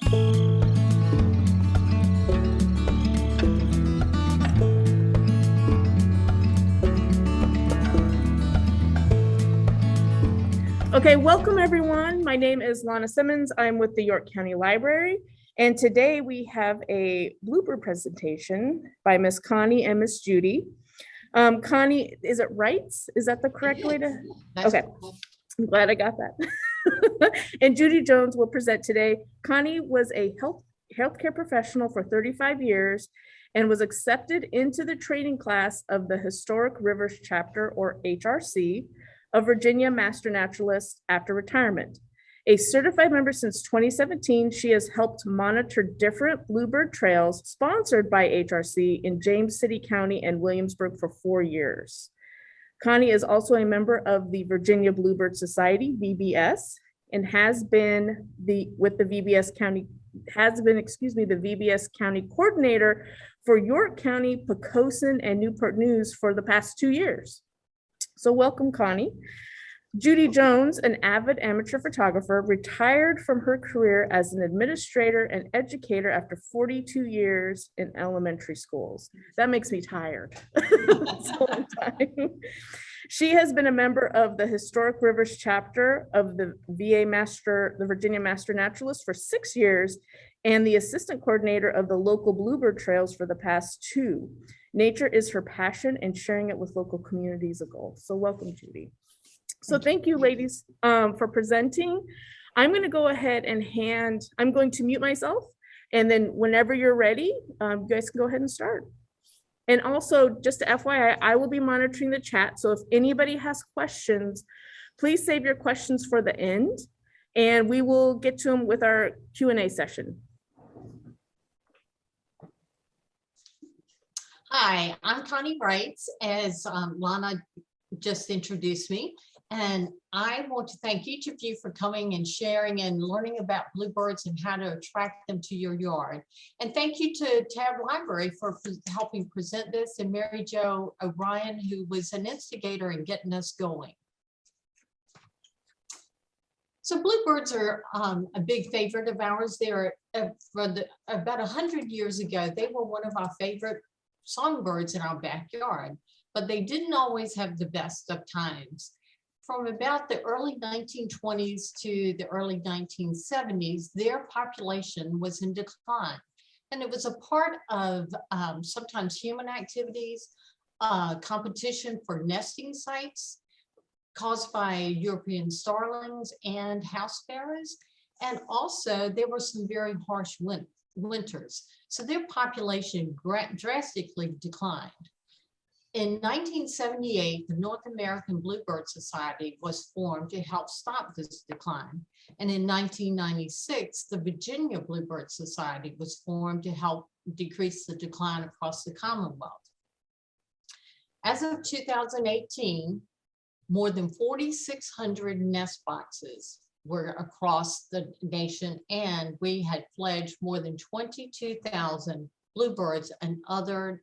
Okay, welcome everyone. My name is Lana Simmons. I'm with the York County Library, and today we have a Bluebird presentation by Miss Connie and Miss Judy. Connie, is it Reitz? Is that the correct way to? Okay, I'm glad I got that. And Judy Jones will present today. Connie was a healthcare professional for 35 years and was accepted into the training class of the Historic Rivers Chapter, or HRC, of Virginia Master Naturalists after retirement. A certified member since 2017, she has helped monitor different Bluebird trails sponsored by HRC in James City County and Williamsburg for 4 years. Connie is also a member of the Virginia Bluebird Society, VBS, and has been the VBS County coordinator for York County, Poquoson, and Newport News for the past 2 years. So welcome, Connie. Judy Jones, an avid amateur photographer, retired from her career as an administrator and educator after 42 years in elementary schools. That makes me tired. That's a long time. She has been a member of the Historic Rivers chapter of the Virginia Master Naturalists for 6 years, and the assistant coordinator of the local Bluebird trails for the past 2. Nature is her passion, and sharing it with local communities a goal. So welcome, Judy. So thank you, ladies, for presenting. I'm going to go ahead and I'm going to mute myself, and then whenever you're ready, you guys can go ahead and start. And also, just to FYI, I will be monitoring the chat. So if anybody has questions, please save your questions for the end, and we will get to them with our Q&A session. Hi, I'm Connie Reitz, as Lana just introduced me, and I want to thank each of you for coming and sharing and learning about bluebirds and how to attract them to your yard. And thank you to Tab Library for helping present this, and Mary Jo O'Brien, who was an instigator in getting us going. So bluebirds are a big favorite of ours. They're about 100 years ago, they were one of our favorite songbirds in our backyard, but they didn't always have the best of times. From about the early 1920s to the early 1970s, their population was in decline. And it was a part of sometimes human activities, competition for nesting sites caused by European starlings and house sparrows. And also there were some very harsh winters. So their population drastically declined. In 1978, the North American Bluebird Society was formed to help stop this decline. And in 1996, the Virginia Bluebird Society was formed to help decrease the decline across the Commonwealth. As of 2018, more than 4,600 nest boxes were across the nation, and we had fledged more than 22,000 bluebirds and other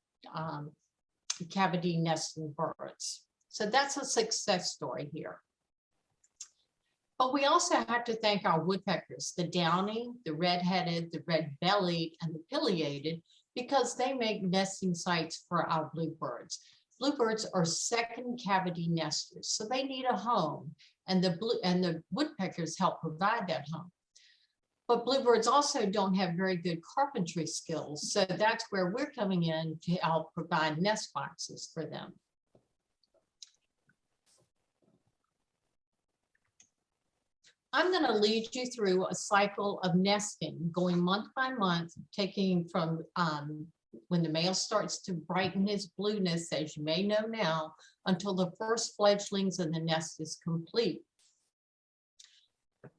cavity nesting birds. So that's a success story here. But we also have to thank our woodpeckers, the downy, the red-headed, the red-bellied, and the pileated, because they make nesting sites for our bluebirds. Bluebirds are second cavity nesters, so they need a home, and the woodpeckers help provide that home. But bluebirds also don't have very good carpentry skills, so that's where we're coming in to help provide nest boxes for them. I'm going to lead you through a cycle of nesting, going month by month, taking from when the male starts to brighten his blueness, as you may know now, until the first fledglings and the nest is complete.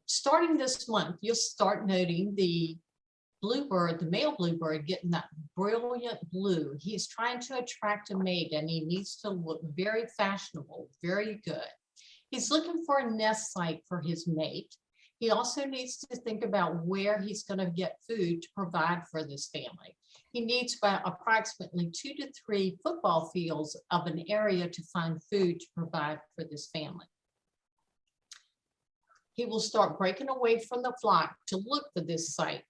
Starting this month, you'll start noting the bluebird, the male bluebird, getting that brilliant blue. He's trying to attract a mate, and he needs to look very fashionable, very good. He's looking for a nest site for his mate. He also needs to think about where he's going to get food to provide for this family. He needs about approximately 2 to 3 football fields of an area to find food to provide for this family. He will start breaking away from the flock to look for this site.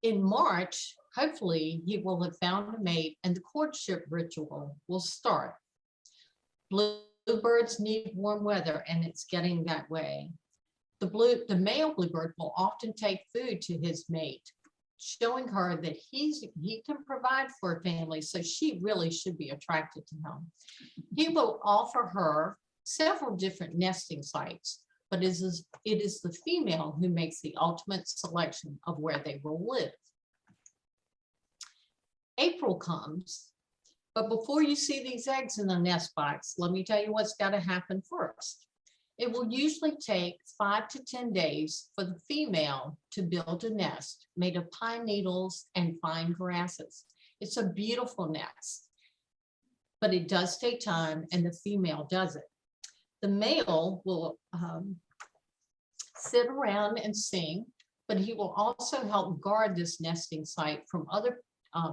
In March, hopefully he will have found a mate and the courtship ritual will start. Bluebirds need warm weather and it's getting that way. The male bluebird will often take food to his mate, showing her that he can provide for a family, so she really should be attracted to him. He will offer her several different nesting sites, but it is the female who makes the ultimate selection of where they will live. April comes, but before you see these eggs in the nest box, let me tell you what's got to happen first. It will usually take 5 to 10 days for the female to build a nest made of pine needles and fine grasses. It's a beautiful nest, but it does take time and the female does it. The male will sit around and sing, but he will also help guard this nesting site from other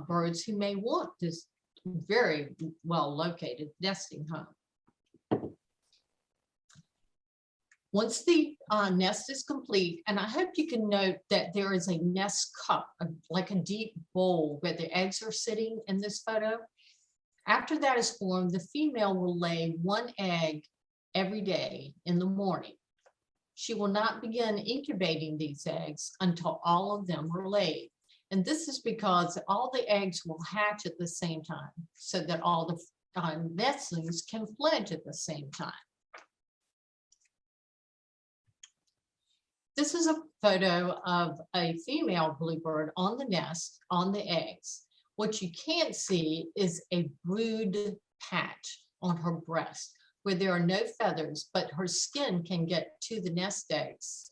birds who may want this very well located nesting home. Once the nest is complete, and I hope you can note that there is a nest cup, like a deep bowl where the eggs are sitting in this photo. After that is formed, the female will lay 1 egg every day in the morning. She will not begin incubating these eggs until all of them are laid. And this is because all the eggs will hatch at the same time so that all the nestlings can fledge at the same time. This is a photo of a female bluebird on the nest, on the eggs. What you can't see is a brood patch on her breast where there are no feathers, but her skin can get to the nest eggs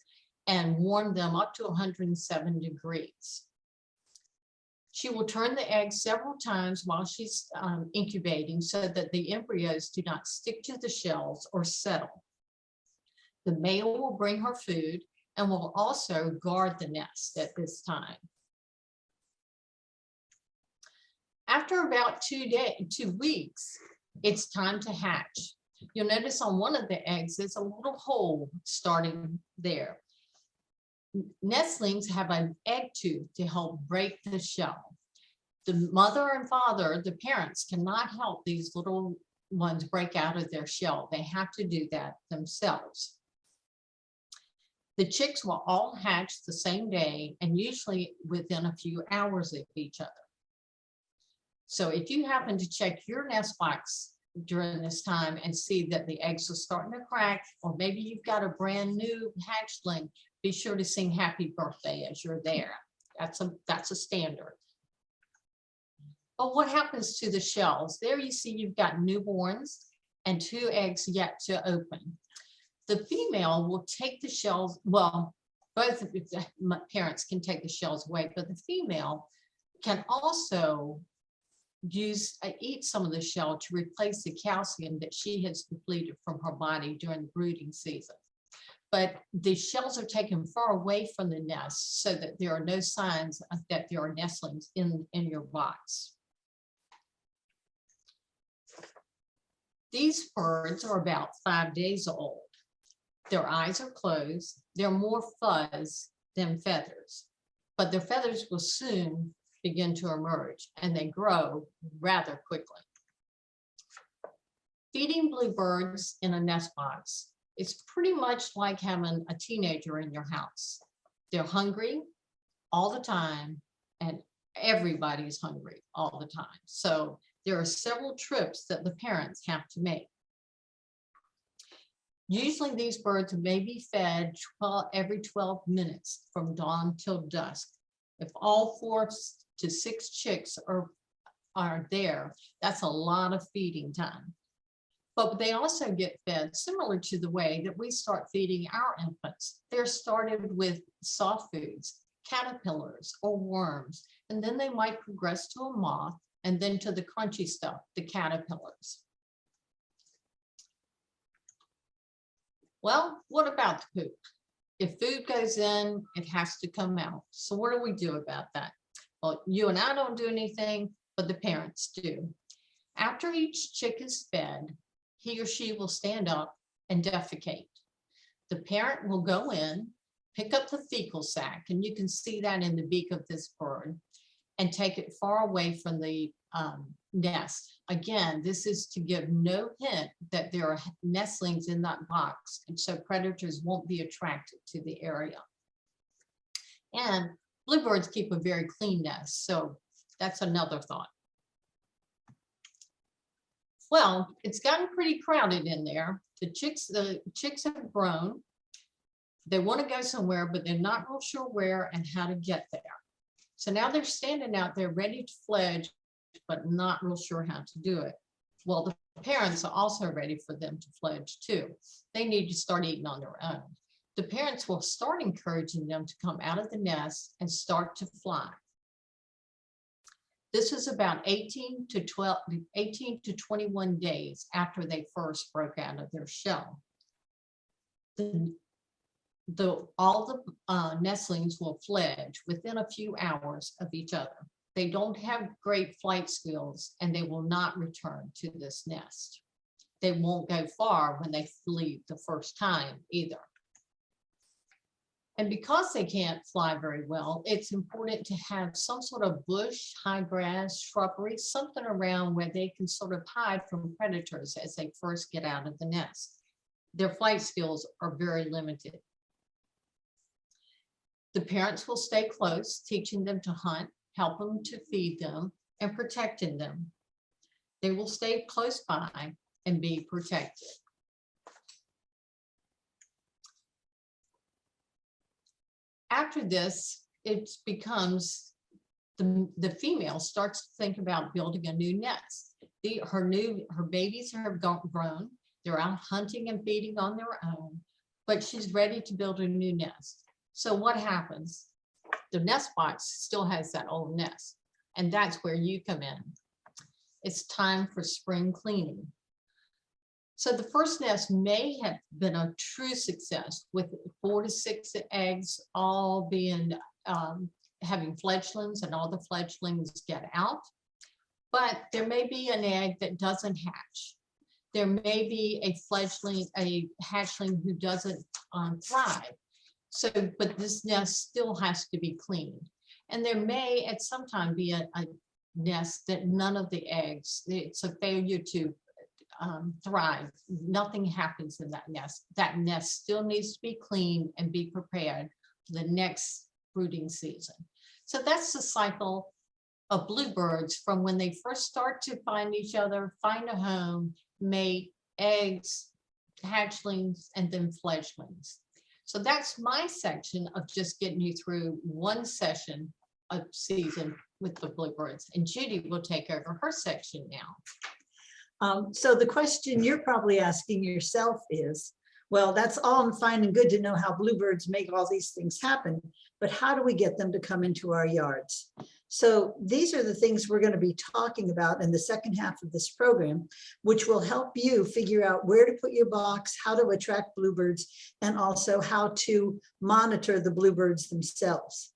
and warm them up to 107 degrees. She will turn the eggs several times while she's incubating so that the embryos do not stick to the shells or settle. The male will bring her food and will also guard the nest at this time. After about 2 weeks, it's time to hatch. You'll notice on one of the eggs, there's a little hole starting there. Nestlings have an egg tooth to help break the shell. The mother and father, the parents, cannot help these little ones break out of their shell. They have to do that themselves. The chicks will all hatch the same day and usually within a few hours of each other. So if you happen to check your nest box during this time and see that the eggs are starting to crack, or maybe you've got a brand new hatchling, be sure to sing happy birthday as you're there. That's a standard. But what happens to the shells? There you see you've got newborns and 2 eggs yet to open. The female will take the shells, well, both of the parents can take the shells away, but the female can also eat some of the shell to replace the calcium that she has depleted from her body during the brooding season. But the shells are taken far away from the nest so that there are no signs that there are nestlings in your box. These birds are about 5 days old. Their eyes are closed. They're more fuzz than feathers, but their feathers will soon begin to emerge and they grow rather quickly. Feeding bluebirds in a nest box is pretty much like having a teenager in your house. They're hungry all the time and everybody's hungry all the time. So there are several trips that the parents have to make. Usually these birds may be fed every 12 minutes from dawn till dusk. If all 4 to 6 chicks are there, that's a lot of feeding time. But they also get fed similar to the way that we start feeding our infants. They're started with soft foods, caterpillars or worms, and then they might progress to a moth and then to the crunchy stuff, the caterpillars. Well, what about the poop? If food goes in, it has to come out. So what do we do about that? Well, you and I don't do anything, but the parents do. After each chick is fed, he or she will stand up and defecate. The parent will go in, pick up the fecal sac, and you can see that in the beak of this bird, and take it far away from the nest. Again, this is to give no hint that there are nestlings in that box, and so predators won't be attracted to the area. And bluebirds keep a very clean nest, so that's another thought. Well, it's gotten pretty crowded in there. The chicks have grown. They want to go somewhere, but they're not real sure where and how to get there. So now they're standing out there ready to fledge, but not real sure how to do it. Well, the parents are also ready for them to fledge too. They need to start eating on their own. The parents will start encouraging them to come out of the nest and start to fly. This is about 18 to 21 days after they first broke out of their shell. All the nestlings will fledge within a few hours of each other. They don't have great flight skills, and they will not return to this nest. They won't go far when they leave the first time either. And because they can't fly very well, it's important to have some sort of bush, high grass, shrubbery, something around where they can sort of hide from predators as they first get out of the nest. Their flight skills are very limited. The parents will stay close, teaching them to hunt, help them to feed them, and protecting them. They will stay close by and be protected. After this, it becomes the female starts to think about building a new nest. Her babies have grown. They're out hunting and feeding on their own, but she's ready to build a new nest. So what happens? The nest box still has that old nest, and that's where you come in. It's time for spring cleaning. So the first nest may have been a true success with 4 to 6 eggs, all being having fledglings, and all the fledglings get out. But there may be an egg that doesn't hatch. There may be a hatchling who doesn't thrive. So, but this nest still has to be cleaned. And there may at some time be a nest that none of the eggs, it's a failure to thrive. Nothing happens in that nest. That nest still needs to be cleaned and be prepared for the next brooding season. So that's the cycle of bluebirds from when they first start to find each other, find a home, mate, eggs, hatchlings, and then fledglings. So that's my section of just getting you through one session of season with the bluebirds. And Judy will take over her section now. So the question you're probably asking yourself is, well, that's all fine and good to know how bluebirds make all these things happen, but how do we get them to come into our yards? So these are the things we're going to be talking about in the second half of this program, which will help you figure out where to put your box, how to attract bluebirds, and also how to monitor the bluebirds themselves.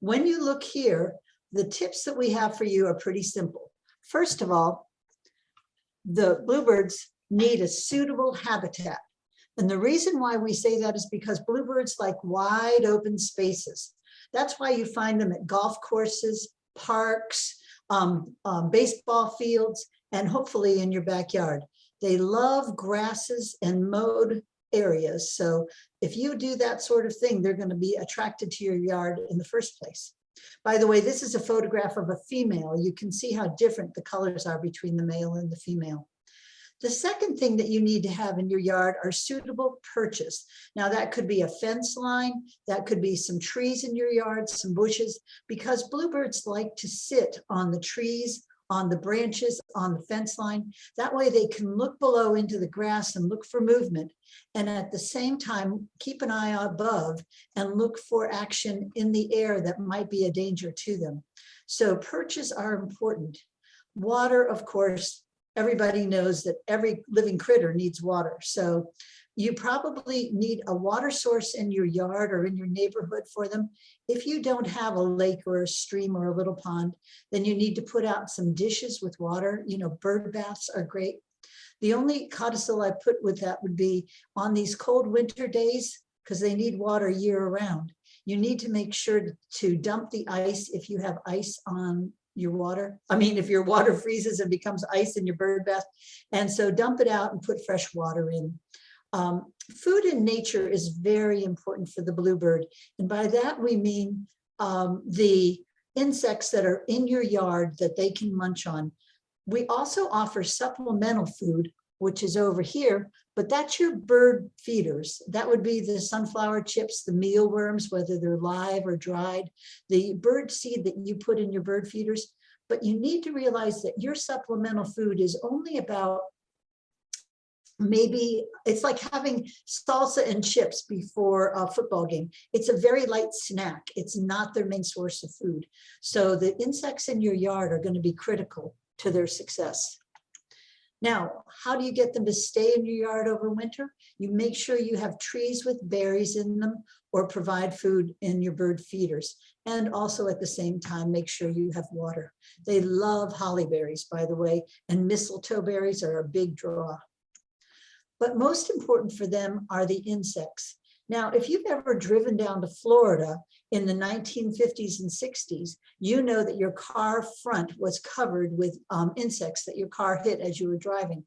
When you look here, the tips that we have for you are pretty simple. First of all, the bluebirds need a suitable habitat. And the reason why we say that is because bluebirds like wide open spaces. That's why you find them at golf courses, parks, baseball fields, and hopefully in your backyard. They love grasses and mowed areas. So if you do that sort of thing, they're going to be attracted to your yard in the first place. By the way, this is a photograph of a female. You can see how different the colors are between the male and the female. The second thing that you need to have in your yard are suitable perches. Now that could be a fence line, that could be some trees in your yard, some bushes, because bluebirds like to sit on the trees, on the branches, on the fence line. That way they can look below into the grass and look for movement. And at the same time, keep an eye above and look for action in the air that might be a danger to them. So perches are important. Water, of course, everybody knows that every living critter needs water. So you probably need a water source in your yard or in your neighborhood for them. If you don't have a lake or a stream or a little pond, then you need to put out some dishes with water. You know, bird baths are great. The only codicil I put with that would be on these cold winter days, because they need water year round. You need to make sure to dump the ice if you have ice on your water. I mean, if your water freezes and becomes ice in your bird bath. And so dump it out and put fresh water in. Food in nature is very important for the bluebird. And by that, we mean the insects that are in your yard that they can munch on. We also offer supplemental food, which is over here, but that's your bird feeders. That would be the sunflower chips, the mealworms, whether they're live or dried, the bird seed that you put in your bird feeders. But you need to realize that your supplemental food is only about, maybe it's like having salsa and chips before a football game. It's a very light snack. It's not their main source of food. So the insects in your yard are going to be critical to their success. Now, how do you get them to stay in your yard over winter? You make sure you have trees with berries in them or provide food in your bird feeders. And also at the same time, make sure you have water. They love holly berries, by the way, and mistletoe berries are a big draw. But most important for them are the insects. Now, if you've ever driven down to Florida in the 1950s and 60s, you know that your car front was covered with insects that your car hit as you were driving.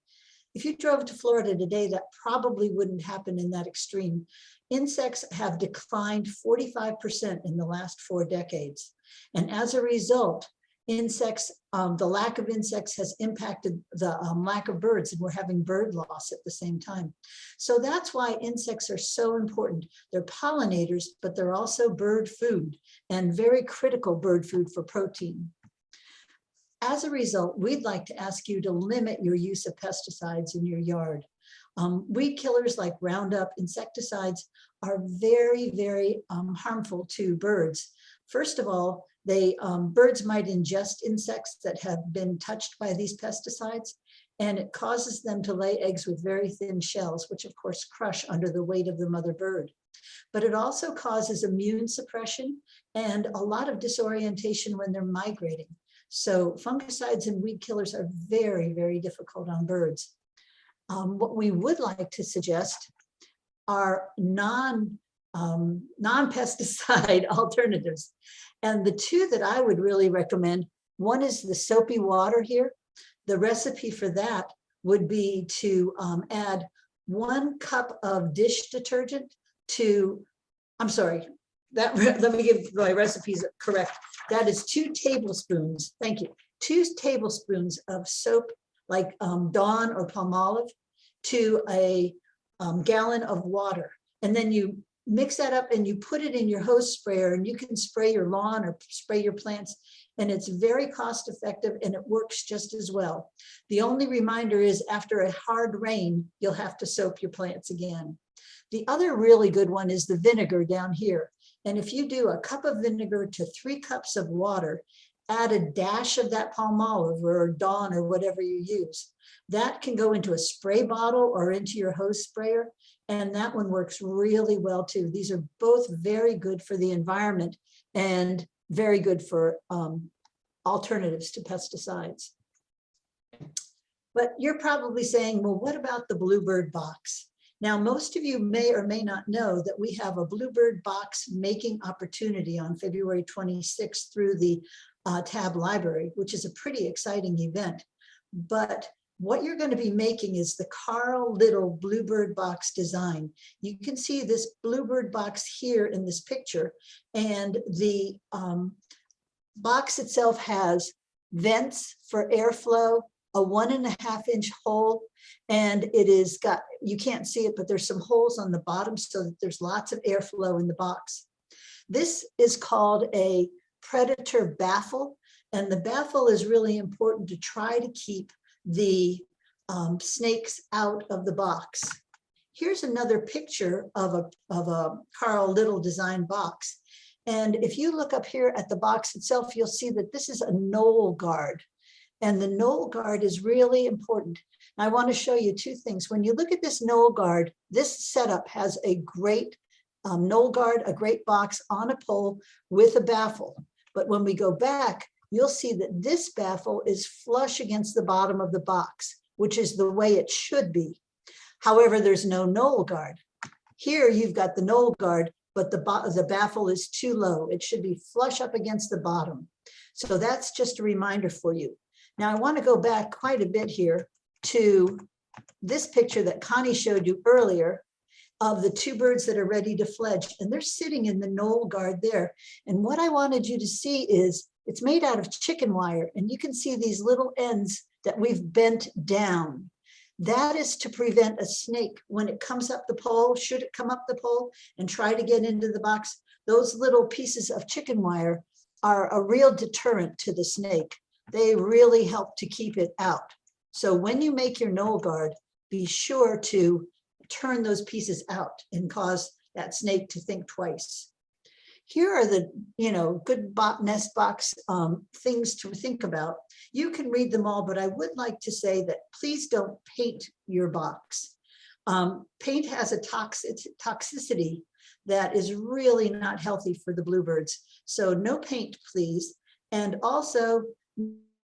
If you drove to Florida today, that probably wouldn't happen in that extreme. Insects have declined 45% in the last 4 decades. And as a result, insects, the lack of insects has impacted the lack of birds, and we're having bird loss at the same time. So that's why insects are so important. They're pollinators, but they're also bird food, and very critical bird food for protein. As a result, we'd like to ask you to limit your use of pesticides in your yard. Weed killers like Roundup, insecticides are very, very harmful to birds. First of all, birds might ingest insects that have been touched by these pesticides, and it causes them to lay eggs with very thin shells, which of course crush under the weight of the mother bird. But it also causes immune suppression and a lot of disorientation when they're migrating. So fungicides and weed killers are very, very difficult on birds. What we would like to suggest are non-pesticide alternatives. And the 2 that I would really recommend, one is the soapy water here. The recipe for that would be to add 1 cup of dish detergent to, let me give my recipes correct. That is 2 tablespoons, thank you, 2 tablespoons of soap like Dawn or Palmolive to a gallon of water. And then you mix that up and you put it in your hose sprayer, and you can spray your lawn or spray your plants. And it's very cost effective and it works just as well. The only reminder is after a hard rain, you'll have to soap your plants again. The other really good one is the vinegar down here. And if you do a cup of vinegar to 3 cups of water, add a dash of that Palmolive or Dawn or whatever you use. That can go into a spray bottle or into your hose sprayer. And that one works really well too. These are both very good for the environment and very good for alternatives to pesticides. But you're probably saying, well, what about the Bluebird box? Now, most of you may or may not know that we have a Bluebird box making opportunity on February 26th through the Tab Library, which is a pretty exciting event. But what you're going to be making is the Carl Little Bluebird box design. You can see this Bluebird box here in this picture, and the box itself has vents for airflow, a 1.5-inch hole, and it is got, you can't see it, but there's some holes on the bottom so that there's lots of airflow in the box. This is called a predator baffle, and the baffle is really important to try to keep the snakes out of the box. Here's another picture of a Carl Little design box. And if you look up here at the box itself, you'll see that this is a knoll guard. And the knoll guard is really important. I want to show you 2 things. When you look at this knoll guard, this setup has a great knoll guard, a great box on a pole with a baffle. But when we go back, you'll see that this baffle is flush against the bottom of the box, which is the way it should be. However, there's no knoll guard. Here you've got the knoll guard, but the baffle is too low. It should be flush up against the bottom. So that's just a reminder for you. Now I want to go back quite a bit here to this picture that Connie showed you earlier of the two birds that are ready to fledge, and they're sitting in the knoll guard there. And what I wanted you to see is it's made out of chicken wire, and you can see these little ends that we've bent down. That is to prevent a snake when it comes up the pole, should it come up the pole and try to get into the box, those little pieces of chicken wire are a real deterrent to the snake. They really help to keep it out. So when you make your knoll guard, be sure to turn those pieces out and cause that snake to think twice. Here are the, good nest box things to think about. You can read them all, but I would like to say that please don't paint your box. Paint has a toxicity that is really not healthy for the bluebirds. So no paint, please. And also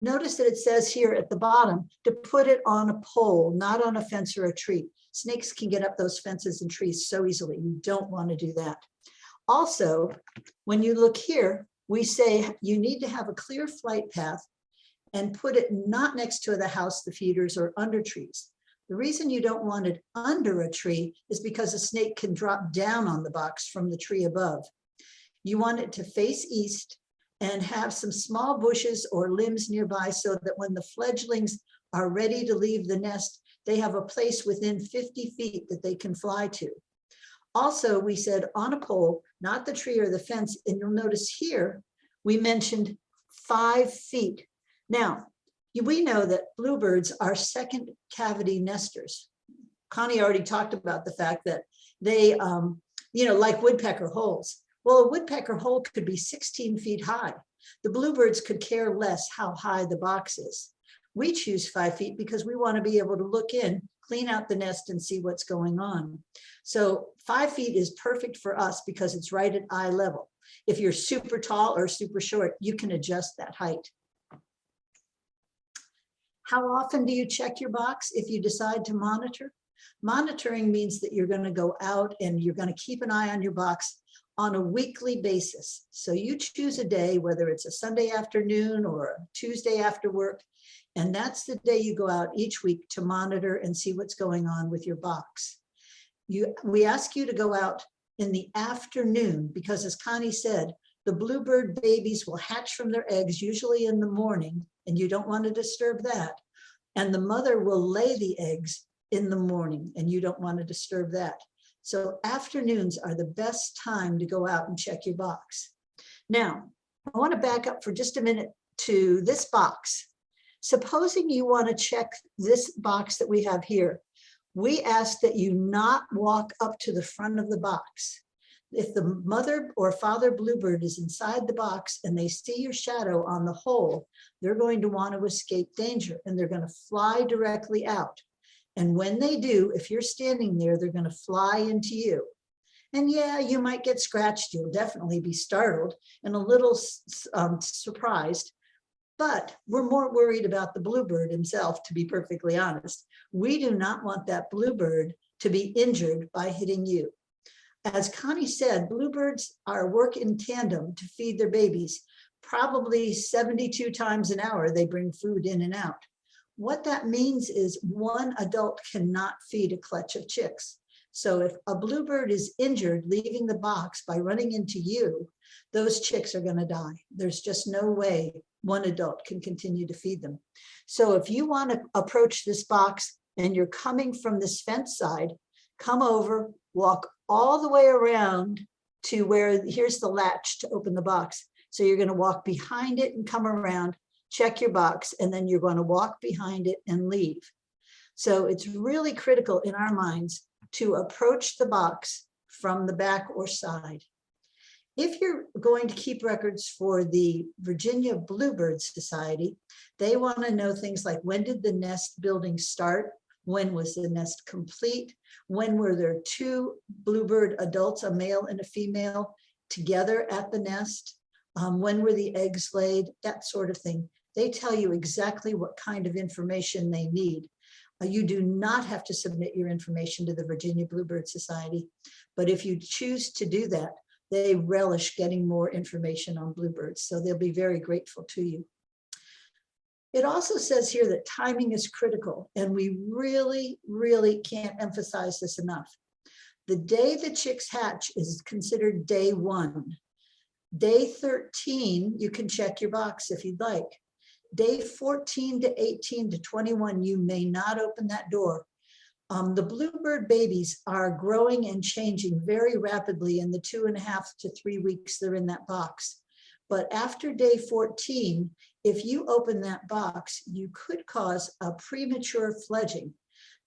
notice that it says here at the bottom to put it on a pole, not on a fence or a tree. Snakes can get up those fences and trees so easily. You don't want to do that. Also, when you look here, we say you need to have a clear flight path and put it not next to the house, the feeders, or under trees. The reason you don't want it under a tree is because a snake can drop down on the box from the tree above. You want it to face east and have some small bushes or limbs nearby so that when the fledglings are ready to leave the nest, they have a place within 50 feet that they can fly to. Also, we said on a pole, not the tree or the fence, and you'll notice here, we mentioned 5 feet. Now, we know that bluebirds are second cavity nesters. Connie already talked about the fact that they, like woodpecker holes. Well, a woodpecker hole could be 16 feet high. The bluebirds could care less how high the box is. We choose 5 feet because we want to be able to look in, clean out the nest, and see what's going on. So 5 feet is perfect for us because it's right at eye level. If you're super tall or super short, you can adjust that height. How often do you check your box if you decide to monitor? Monitoring means that you're going to go out and you're going to keep an eye on your box on a weekly basis. So you choose a day, whether it's a Sunday afternoon or a Tuesday after work, and that's the day you go out each week to monitor and see what's going on with your box. We ask you to go out in the afternoon because, as Connie said, the bluebird babies will hatch from their eggs usually in the morning, and you don't want to disturb that. And the mother will lay the eggs in the morning, and you don't want to disturb that. So afternoons are the best time to go out and check your box. Now, I want to back up for just a minute to this box. Supposing you want to check this box that we have here, we ask that you not walk up to the front of the box. If the mother or father bluebird is inside the box and they see your shadow on the hole, they're going to want to escape danger and they're going to fly directly out. And when they do, if you're standing there, they're going to fly into you. And yeah, you might get scratched. You'll definitely be startled and a little surprised. But we're more worried about the bluebird himself, to be perfectly honest. We do not want that bluebird to be injured by hitting you. As Connie said, bluebirds work in tandem to feed their babies. Probably 72 times an hour, they bring food in and out. What that means is one adult cannot feed a clutch of chicks. So if a bluebird is injured leaving the box by running into you, those chicks are going to die. There's just no way one adult can continue to feed them. So if you want to approach this box and you're coming from this fence side, come over, walk all the way around to where here's the latch to open the box. So you're going to walk behind it and come around, check your box, and then you're going to walk behind it and leave. So it's really critical in our minds to approach the box from the back or side. If you're going to keep records for the Virginia Bluebird Society, they want to know things like when did the nest building start? When was the nest complete? When were there 2 bluebird adults, a male and a female, together at the nest? When were the eggs laid? That sort of thing. They tell you exactly what kind of information they need. You do not have to submit your information to the Virginia Bluebird Society, but if you choose to do that, they relish getting more information on bluebirds, so they'll be very grateful to you. It also says here that timing is critical, and we really, really can't emphasize this enough. The day the chicks hatch is considered day 1. Day 13, you can check your box if you'd like. Day 14 to 18 to 21, you may not open that door. The bluebird babies are growing and changing very rapidly in the 2.5 to 3 weeks they're in that box. But after day 14, if you open that box, you could cause a premature fledging.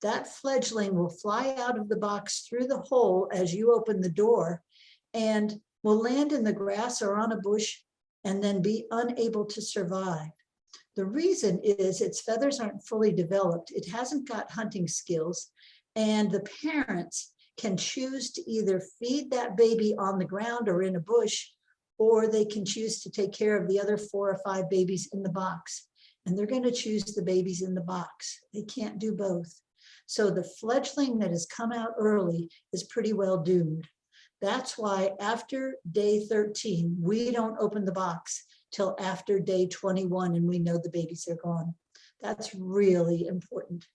That fledgling will fly out of the box through the hole as you open the door and will land in the grass or on a bush and then be unable to survive. The reason is its feathers aren't fully developed. It hasn't got hunting skills, and the parents can choose to either feed that baby on the ground or in a bush, or they can choose to take care of the other 4 or 5 babies in the box. And they're going to choose the babies in the box. They can't do both. So the fledgling that has come out early is pretty well doomed. That's why after day 13, we don't open the box till after day 21 and we know the babies are gone. That's really important.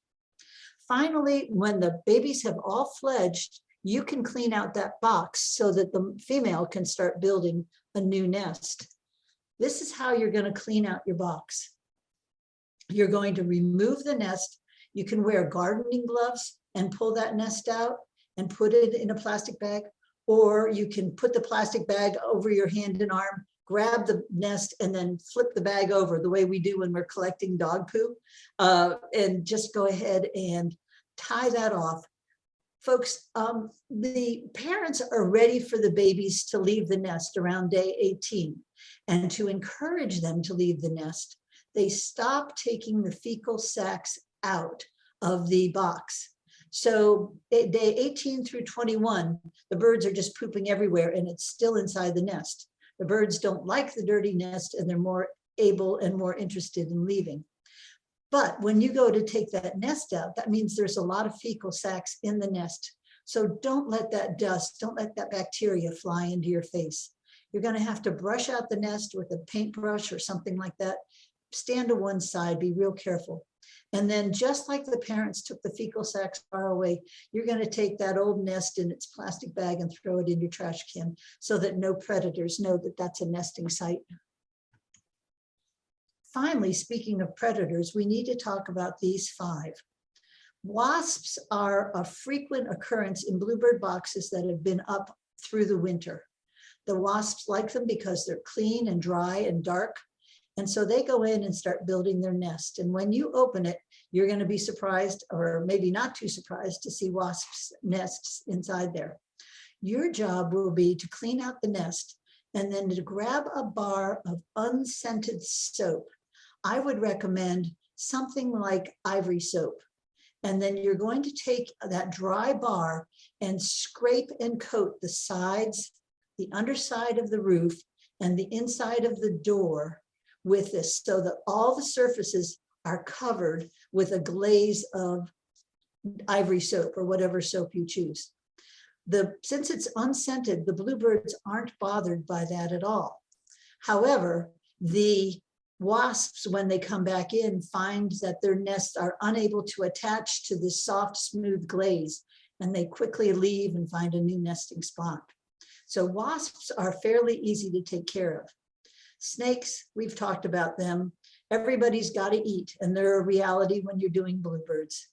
Finally, when the babies have all fledged, you can clean out that box so that the female can start building a new nest. This is how you're going to clean out your box. You're going to remove the nest. You can wear gardening gloves and pull that nest out and put it in a plastic bag, or you can put the plastic bag over your hand and arm, grab the nest, and then flip the bag over the way we do when we're collecting dog poo, and just go ahead and tie that off. Folks, the parents are ready for the babies to leave the nest around day 18. And to encourage them to leave the nest, they stop taking the fecal sacs out of the box. So day 18 through 21, the birds are just pooping everywhere and it's still inside the nest. The birds don't like the dirty nest and they're more able and more interested in leaving. But when you go to take that nest out, that means there's a lot of fecal sacs in the nest. So don't let that dust, don't let that bacteria fly into your face. You're going to have to brush out the nest with a paintbrush or something like that. Stand to one side, be real careful. And then just like the parents took the fecal sacs far away, you're going to take that old nest in its plastic bag and throw it in your trash can so that no predators know that that's a nesting site. Finally, speaking of predators, we need to talk about these 5. Wasps are a frequent occurrence in bluebird boxes that have been up through the winter. The wasps like them because they're clean and dry and dark. And so they go in and start building their nest. And when you open it, you're going to be surprised, or maybe not too surprised, to see wasps' nests inside there. Your job will be to clean out the nest and then to grab a bar of unscented soap. I would recommend something like ivory soap. And then you're going to take that dry bar and scrape and coat the sides, the underside of the roof, and the inside of the door with this so that all the surfaces are covered with a glaze of ivory soap or whatever soap you choose. Since it's unscented, the bluebirds aren't bothered by that at all. However, the wasps, when they come back in, find that their nests are unable to attach to this soft, smooth glaze, and they quickly leave and find a new nesting spot. So wasps are fairly easy to take care of. Snakes, we've talked about them. Everybody's got to eat, and they're a reality when you're doing bluebirds.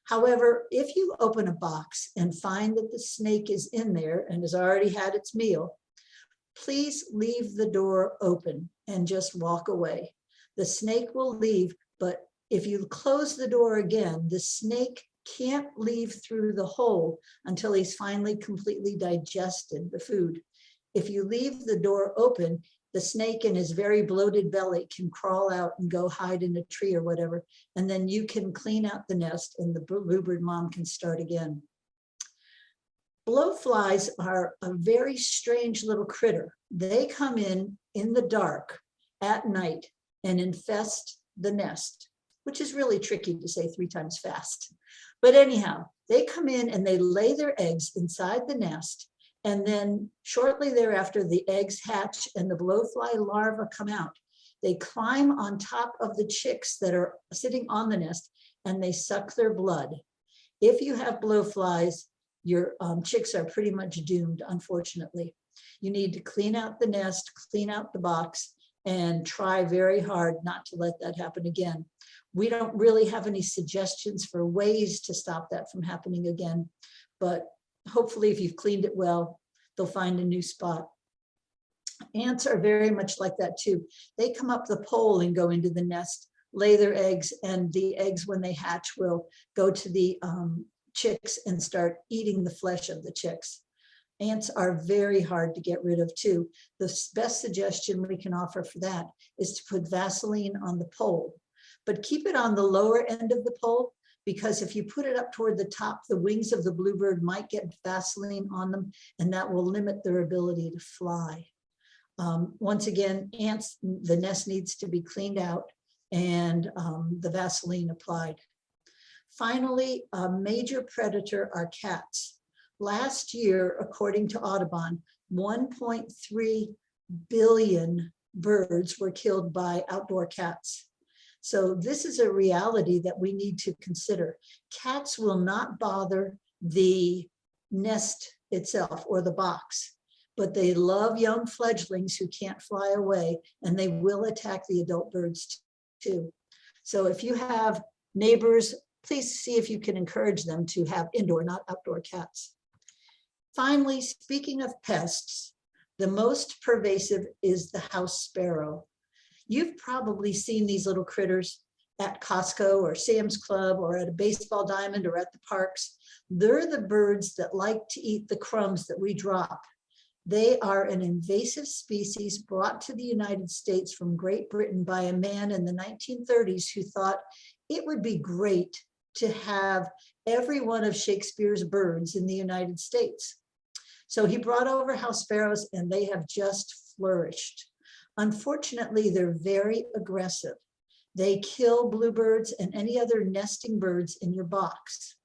However, if you open a box and find that the snake is in there and has already had its meal, please leave the door open and just walk away. The snake will leave, but if you close the door again, the snake can't leave through the hole until he's finally completely digested the food. If you leave the door open, the snake in his very bloated belly can crawl out and go hide in a tree or whatever, and then you can clean out the nest and the bluebird mom can start again. Blowflies are a very strange little critter. They come in the dark at night and infest the nest. which is really tricky to say 3 times fast. But anyhow, they come in and they lay their eggs inside the nest. And then shortly thereafter, the eggs hatch and the blowfly larvae come out. They climb on top of the chicks that are sitting on the nest and they suck their blood. If you have blowflies, your chicks are pretty much doomed, unfortunately. You need to clean out the nest, clean out the box, and try very hard not to let that happen again. We don't really have any suggestions for ways to stop that from happening again, but hopefully if you've cleaned it well, they'll find a new spot. Ants are very much like that too. They come up the pole and go into the nest, lay their eggs, and the eggs, when they hatch, will go to the chicks and start eating the flesh of the chicks. Ants are very hard to get rid of too. The best suggestion we can offer for that is to put Vaseline on the pole, but keep it on the lower end of the pole, because if you put it up toward the top, the wings of the bluebird might get Vaseline on them, and that will limit their ability to fly. Once again, ants, the nest needs to be cleaned out and the Vaseline applied. Finally, a major predator are cats. Last year, according to Audubon, 1.3 billion birds were killed by outdoor cats. So this is a reality that we need to consider. Cats will not bother the nest itself or the box, but they love young fledglings who can't fly away, and they will attack the adult birds too. So if you have neighbors, please see if you can encourage them to have indoor, not outdoor cats. Finally, speaking of pests, the most pervasive is the house sparrow. You've probably seen these little critters at Costco or Sam's Club or at a baseball diamond or at the parks. They're the birds that like to eat the crumbs that we drop. They are an invasive species brought to the United States from Great Britain by a man in the 1930s who thought it would be great to have every one of Shakespeare's birds in the United States. So he brought over house sparrows, and they have just flourished. Unfortunately, they're very aggressive. They kill bluebirds and any other nesting birds in your box.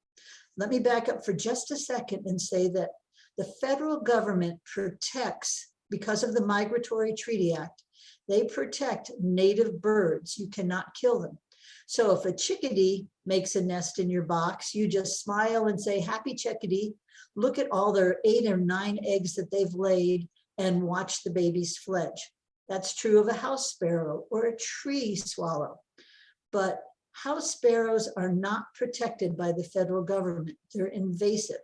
Let me back up for just a second and say that the federal government protects, because of the Migratory Treaty Act, they protect native birds. You cannot kill them. So if a chickadee makes a nest in your box, you just smile and say, "Happy chickadee." Look at all their 8 or 9 eggs that they've laid and watch the babies fledge. That's true of a house sparrow or a tree swallow. But house sparrows are not protected by the federal government. They're invasive.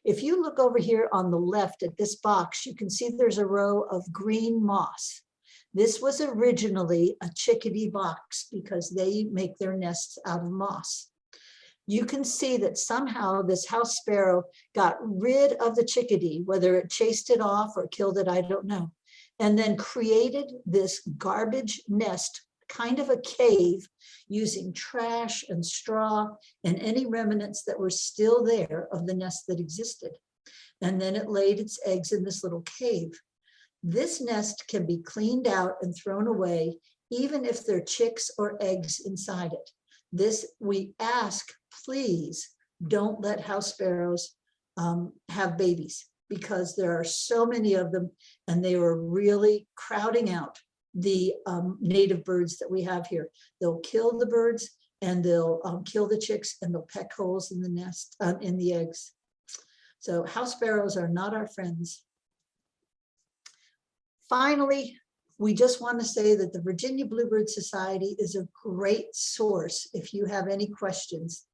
If you look over here on the left at this box, you can see there's a row of green moss. This was originally a chickadee box because they make their nests out of moss. You can see that somehow this house sparrow got rid of the chickadee, whether it chased it off or killed it, I don't know, and then created this garbage nest, kind of a cave, using trash and straw and any remnants that were still there of the nest that existed. And then it laid its eggs in this little cave. This nest can be cleaned out and thrown away, even if there are chicks or eggs inside it. This, we ask, please don't let house sparrows have babies, because there are so many of them and they are really crowding out the native birds that we have here. They'll kill the birds and they'll kill the chicks, and they'll peck holes in the nest, in the eggs. So house sparrows are not our friends. Finally, we just want to say that the Virginia Bluebird Society is a great source if you have any questions.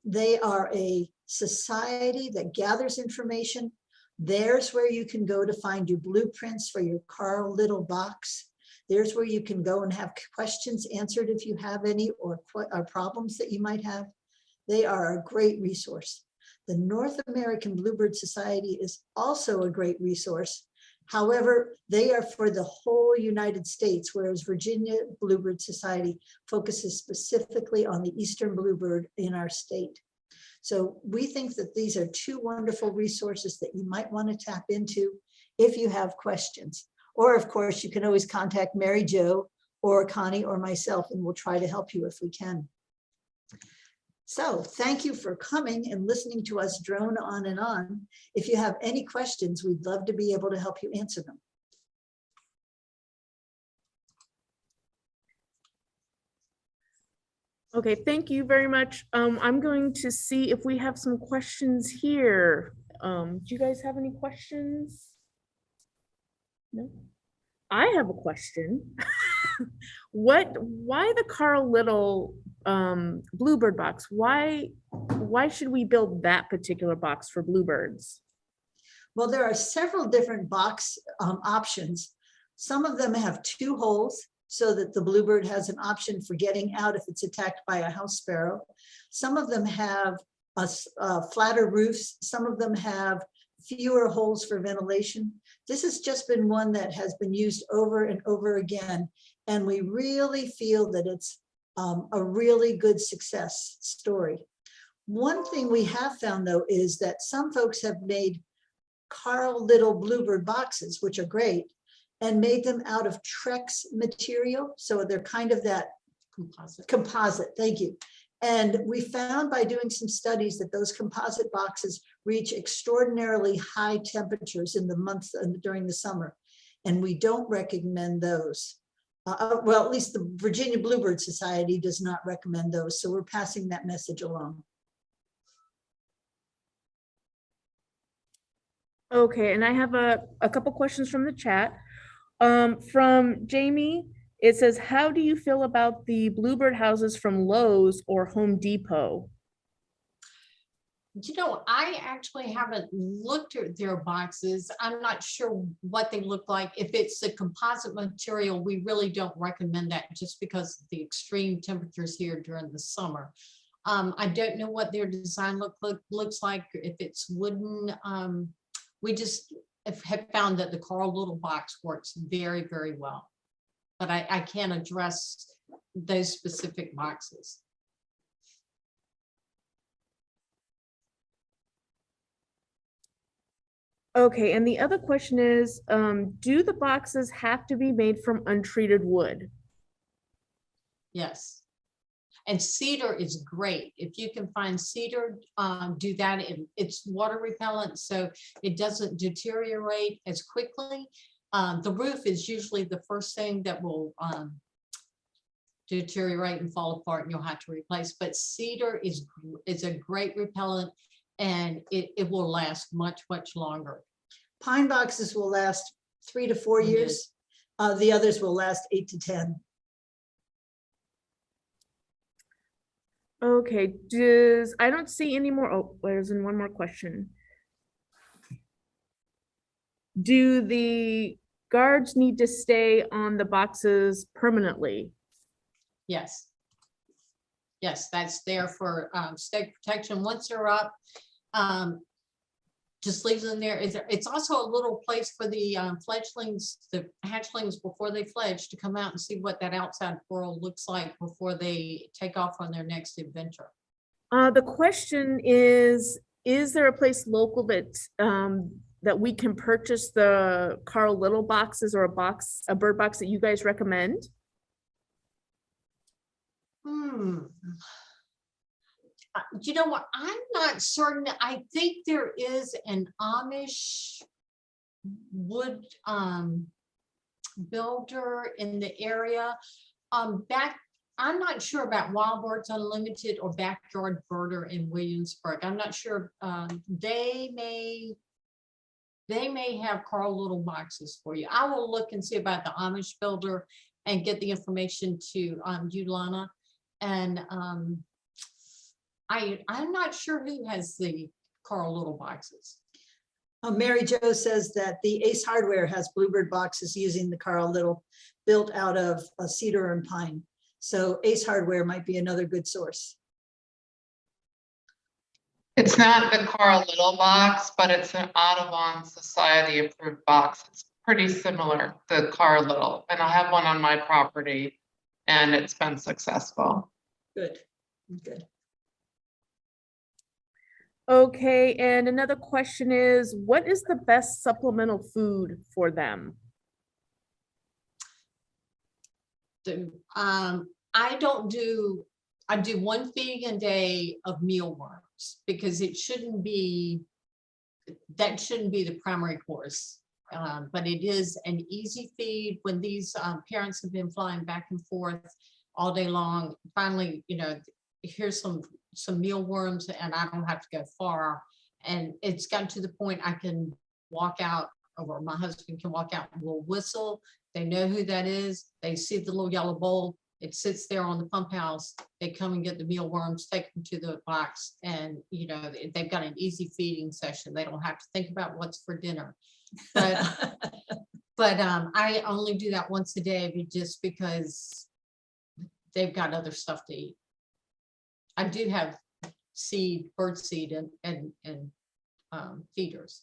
They are a society that gathers information. There's where you can go to find your blueprints for your Carl Little box. There's where you can go and have questions answered if you have any, or problems that you might have. They are a great resource. The North American Bluebird Society is also a great resource. However, they are for the whole United States, whereas Virginia Bluebird Society focuses specifically on the eastern bluebird in our state. So we think that these are 2 wonderful resources that you might want to tap into if you have questions. Or of course, you can always contact Mary Jo or Connie or myself, and we'll try to help you if we can. So thank you for coming and listening to us drone on and on. If you have any questions, we'd love to be able to help you answer them. Okay, thank you very much. I'm going to see if we have some questions here. Do you guys have any questions? No? I have a question. Why the Carl Little Bluebird box? Why should we build that particular box for Bluebirds? Well, there are several different box options. Some of them have 2 holes so that the Bluebird has an option for getting out if it's attacked by a house sparrow. Some of them have flatter roofs. Some of them have fewer holes for ventilation. This has just been one that has been used over and over again. And we really feel that it's a really good success story. One thing we have found, though, is that some folks have made Carl Little Bluebird boxes, which are great, and made them out of Trex material. So they're kind of that composite, thank you. And we found by doing some studies that those composite boxes reach extraordinarily high temperatures in the months during the summer. And we don't recommend those. Well, at least the Virginia Bluebird Society does not recommend those. So we're passing that message along. Okay, and I have a couple questions from the chat. From Jamie, it says, how do you feel about the Bluebird houses from Lowe's or Home Depot? You know, I actually haven't looked at their boxes. I'm not sure what they look like. If it's a composite material, we really don't recommend that just because of the extreme temperatures here during the summer. I don't know what their design looks like. If it's wooden, we just have found that the Carl Little box works very, very well. But I can't address those specific boxes. Okay, and the other question is, do the boxes have to be made from untreated wood? Yes. And cedar is great. If you can find cedar, do that. It's water repellent, so it doesn't deteriorate as quickly. The roof is usually the first thing that will deteriorate and fall apart, and you'll have to replace. But cedar is a great repellent, and it will last much, much longer. Pine boxes will last 3 to 4 years. The others will last 8 to 10. Okay, I don't see any more. Oh, there's one more question. Do the guards need to stay on the boxes permanently? Yes. Yes, that's there for stake protection. Once they're up, just leaves them there. It's also a little place for the fledglings, the hatchlings before they fledge, to come out and see what that outside world looks like before they take off on their next adventure. The question is there a place local that that we can purchase the Carl Little boxes, or a bird box that you guys recommend? You know what? I'm not certain. I think there is an Amish wood builder in the area. I'm not sure about Wild Birds Unlimited or Backyard Birder in Williamsburg. I'm not sure. They may have Carl Little boxes for you. I will look and see about the Amish builder and get the information to you, Lana. And I'm not sure who has the Carl Little boxes. Mary Jo says that the Ace Hardware has Bluebird boxes using the Carl Little, built out of cedar and pine. So Ace Hardware might be another good source. It's not the Carl Little box, but it's an Audubon Society approved box. It's pretty similar to Carl Little, and I have one on my property, and it's been successful. Good, good. Okay, and another question is, what is the best supplemental food for them? I don't do, I do one feeding a day of mealworms because it shouldn't be, that shouldn't be the primary course. But it is an easy feed when these parents have been flying back and forth all day long. Finally, you know, here's some mealworms and I don't have to go far. And it's gotten to the point I can walk out, or my husband can walk out and we'll whistle. They know who that is. They see the little yellow bowl. It sits there on the pump house. They come and get the mealworms, take them to the box, and you know they've got an easy feeding session. They don't have to think about what's for dinner. But I only do that once a day just because they've got other stuff to eat. I do have bird seed and feeders.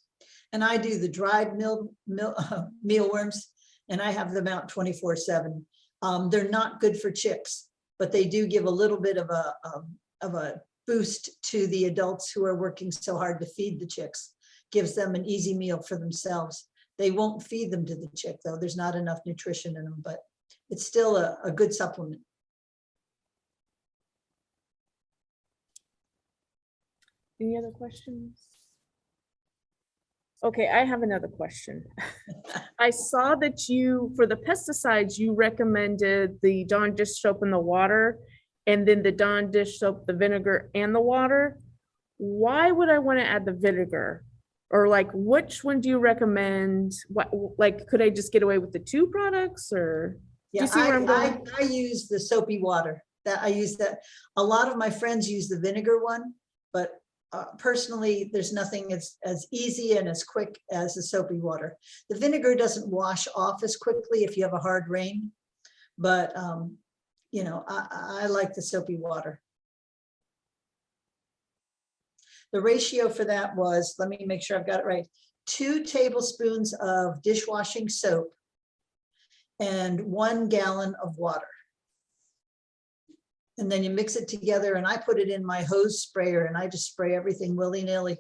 And I do the dried mealworms, and I have them out 24/7. They're not good for chicks, but they do give a little bit of a boost to the adults who are working so hard to feed the chicks. Gives them an easy meal for themselves. They won't feed them to the chick though. There's not enough nutrition in them, but it's still a good supplement. Any other questions? Okay, I have another question. I saw that you, for the pesticides, you recommended the Dawn dish soap in the water and then the Dawn dish soap, the vinegar and the water. Why would I want to add the vinegar? Or like, which one do you recommend? What, like, could I just get away with the two products or? Yeah, Do you see where I'm going? I use the soapy water. I use that. A lot of my friends use the vinegar one, but personally, there's nothing as easy and as quick as the soapy water. The vinegar doesn't wash off as quickly if you have a hard rain, but you know, I like the soapy water. The ratio for that was, let me make sure I've got it right, 2 tablespoons of dishwashing soap and 1 gallon of water. And then you mix it together, and I put it in my hose sprayer and I just spray everything willy-nilly.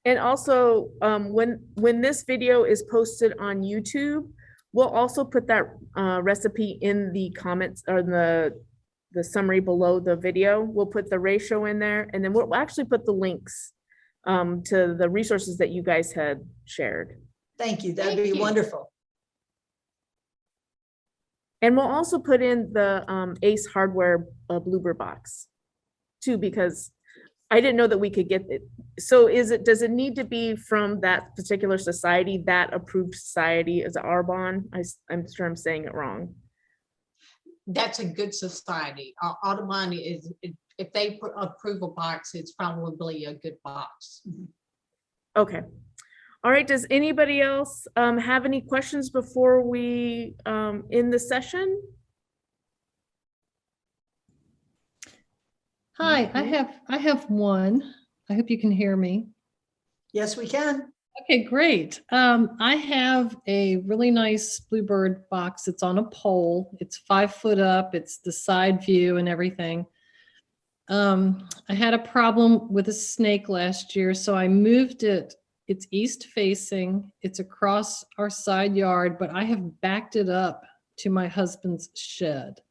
And also, when this video is posted on YouTube, we'll also put that recipe in the comments or the summary below the video. We'll put the ratio in there, and then we'll actually put the links to the resources that you guys had shared. Thank you. That'd Thank be you. wonderful. And we'll also put in the Ace Hardware Bluebird box too, because I didn't know that we could get it. So does it need to be from that particular society, that approved society is Arbonne? I'm sure I'm saying it wrong. That's a good society. Audubon is, if they approve a box, it's probably a good box. Okay. All right, does anybody else have any questions before we end the session? Hi, I have one. I hope you can hear me. Yes, we can. Okay, great. I have a really nice Bluebird box. It's on a pole. It's 5 foot up. It's the side view and everything. I had a problem with a snake last year, so I moved it. It's east facing. It's across our side yard, but I have backed it up to my husband's shed.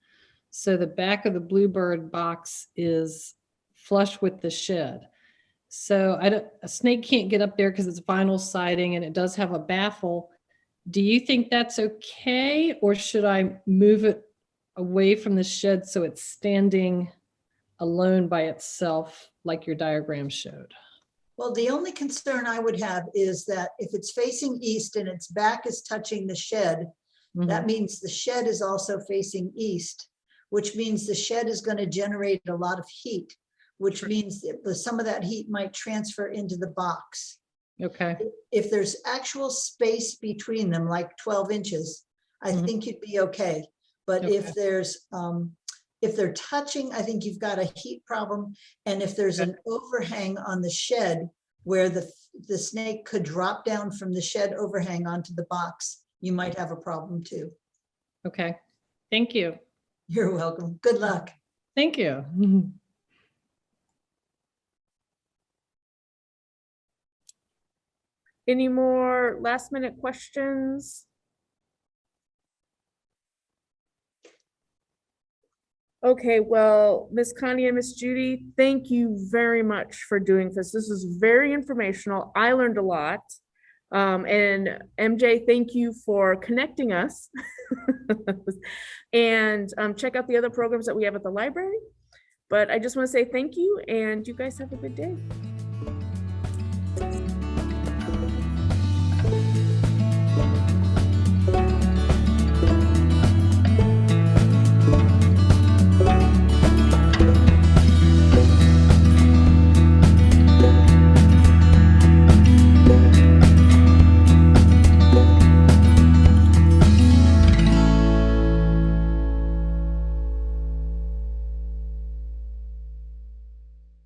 So the back of the Bluebird box is flush with the shed. So a snake can't get up there because it's vinyl siding and it does have a baffle. Do you think that's okay? Or should I move it away from the shed so it's standing alone by itself like your diagram showed? Well, the only concern I would have is that if it's facing east and its back is touching the shed, that means the shed is also facing east, which means the shed is going to generate a lot of heat, which means that some of that heat might transfer into the box. Okay. If there's actual space between them, like 12 inches, I think you'd be okay. But if they're touching, I think you've got a heat problem. And if there's an overhang on the shed where the snake could drop down from the shed overhang onto the box, you might have a problem too. Okay. Thank you. You're welcome. Good luck. Thank you. Any more last minute questions? Okay, well, Miss Connie and Miss Judy, thank you very much for doing this. This is very informational. I learned a lot. And MJ, thank you for connecting us. And check out the other programs that we have at the library. But I just want to say thank you, and you guys have a good day.